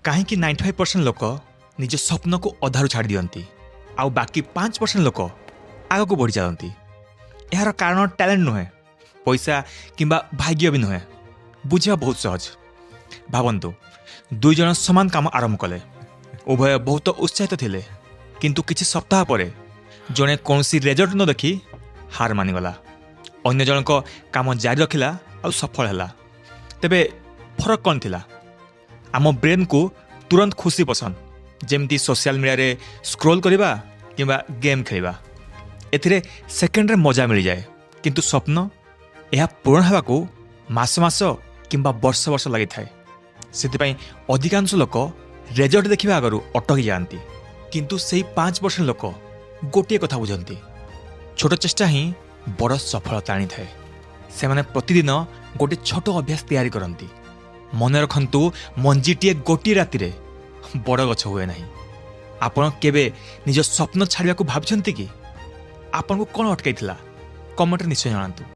कहीं 95% लोक निज स्वप्न को अधारू छाड़ दियंती आउ बाकी 5% लोक आग को बढ़ी चलती। यार कारण टैलेंट नुहे, पैसा किंबा भाग्य भी नुहे, बुझा बहुत सहज। भावंतु दुई जन समान काम आरंभ कले, उभय बहुत उत्साहित थिले, किंतु किछि सप्ताह परे जने कौनसी रिजल्ट न देखी हार मानिगला। अन्य जनक काम जारी रखिला और सफल हैला। तेबे फरक कौन थिला? आम ब्रेन को तुरंत खुशी पसंद, जेमती सोशल मीडिया रे स्क्रोल करिबा किंबा गेम खेलिबा। एथिरे सेकेंड रे मजा मिल जाए, किंतु स्वप्न यह पूर्ण होगा को मास मास किंबा वर्ष वर्ष लगी थाए। से अधिकांश लोक रिजल्ट देखा आगु अटकी जाती, किंतु से 5% लोक गोटे कथा बुझती, छोट चेष्टा ही बड़ सफलता आनी थाए। से माने प्रतिदिन गोटे छोट अभ्यास तैयारी करती। मन रखंतु मंजीटीए गोटे राति रे बड़ गछ हुए नहीं। आपण केबे निज स्वप्न छाड़िया को भाबछंती कि? आपन को कौन अटकाई थिला? कमेंट निश्चय जणांतु।